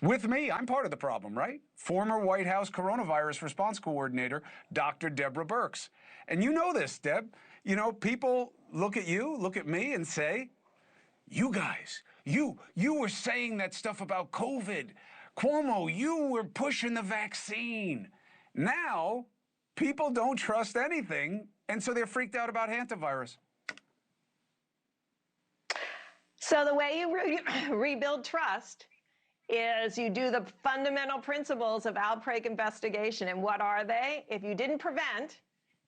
With me, I'm part of the problem, right? Former White House coronavirus response coordinator, Dr. Deborah Birx. And you know this, Deb. You know, people look at you, look at me, and say, you guys, you were saying that stuff about COVID. Cuomo, you were pushing the vaccine. Now, people don't trust anything, and so they're freaked out about hantavirus. So the way you rebuild trust is you do the fundamental principles of outbreak investigation. And what are they? If you didn't prevent,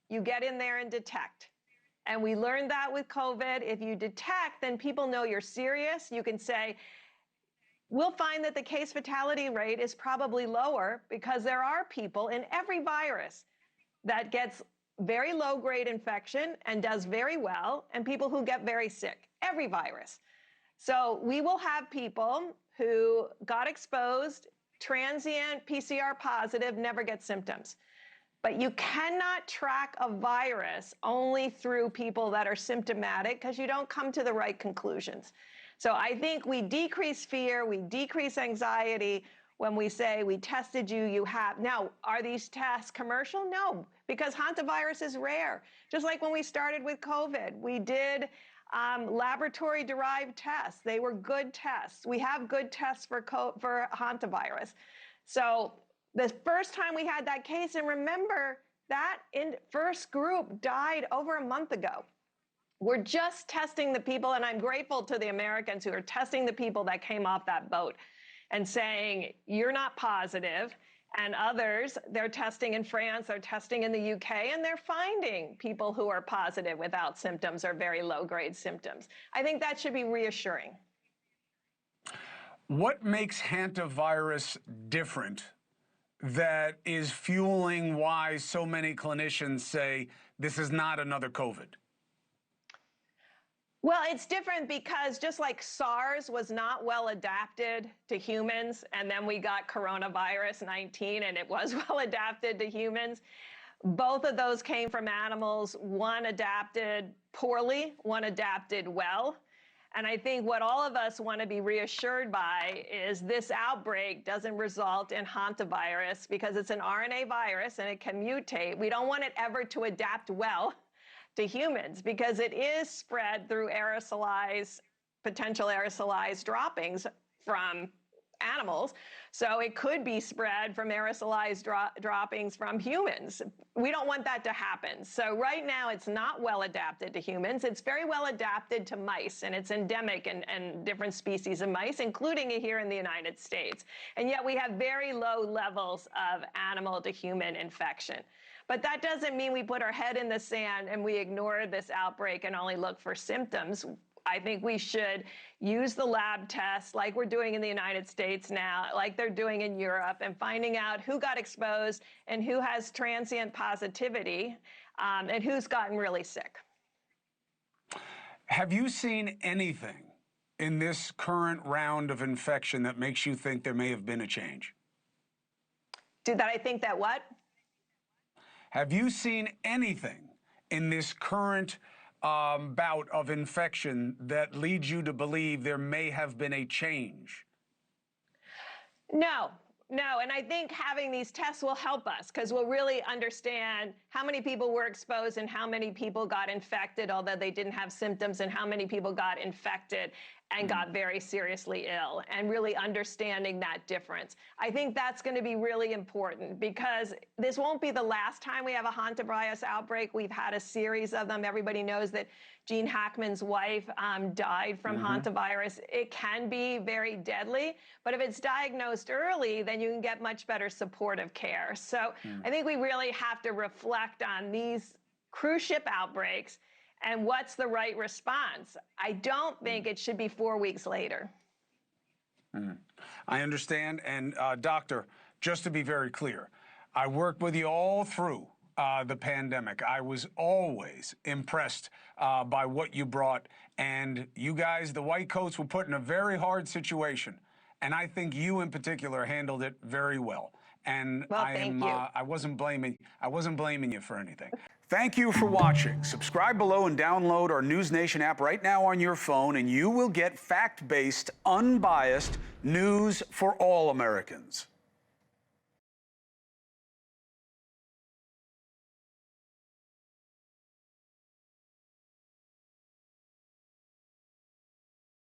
you get in there and detect. And we learned that with COVID. If you detect, then people know you're serious. You can say, we'll find that the case fatality rate is probably lower because there are people in every virus that gets very low-grade infection and does very well, and people who get very sick, every virus. So we will have people who got exposed, transient, PCR positive, never get symptoms. But you cannot track a virus only through people that are symptomatic because you don't come to the right conclusions. So I think we decrease fear, we decrease anxiety when we say we tested you, you have. Now, are these tests commercial? No, because hantavirus is rare. Just like when we started with COVID, we did laboratory-derived tests. They were good tests. We have good tests for hantavirus. So the first time we had that case, and remember, that first group died over a month ago. We're just testing the people, and I'm grateful to the Americans who are testing the people that came off that boat and saying, you're not positive. And others, they're testing in France, they're testing in the UK, and they're finding people who are positive without symptoms or very low-grade symptoms. I think that should be reassuring. What makes hantavirus different that is fueling why so many clinicians say this is not another COVID? Well, it's different because just like SARS was not well adapted to humans, and then we got coronavirus 19 and it was well adapted to humans, both of those came from animals. One adapted poorly, one adapted well. And I think what all of us want to be reassured by is this outbreak doesn't result in hantavirus because it's an RNA virus and it can mutate. We don't want it ever to adapt well to humans because it is spread through potential aerosolized droppings from animals. So it could be spread from aerosolized droppings from humans. We don't want that to happen. So right now it's not well adapted to humans. It's very well adapted to mice, and it's endemic in different species of mice, including here in the United States. And yet we have very low levels of animal to human infection. But that doesn't mean we put our head in the sand and we ignore this outbreak and only look for symptoms. I think we should use the lab tests like we're doing in the United States now, like they're doing in Europe, and finding out who got exposed and who has transient positivity and who's gotten really sick. Have you seen anything in this current round of infection that makes you think there may have been a change? That I think that what? Have you seen anything in this current bout of infection that leads you to believe there may have been a change? No, and I think having these tests will help us because we'll really understand how many people were exposed and how many people got infected, although they didn't have symptoms, and how many people got infected and got very seriously ill, and really understanding that difference. I think that's going to be really important because this won't be the last time we have a hantavirus outbreak. We've had a series of them. Everybody knows that Gene Hackman's wife died from hantavirus. It can be very deadly, but if it's diagnosed early, then you can get much better supportive care. So I think we really have to reflect on these cruise ship outbreaks and what's the right response. I don't think it should be 4 weeks later. I understand. And doctor, just to be very clear, I worked with you all through the pandemic. I was always impressed by what you brought. And you guys, the white coats, were put in a very hard situation. And I think you in particular handled it very well. And well, thank you. I wasn't blaming you for anything. Thank you for watching. Subscribe below and download our NewsNation app right now on your phone, and you will get fact-based, unbiased news for all Americans.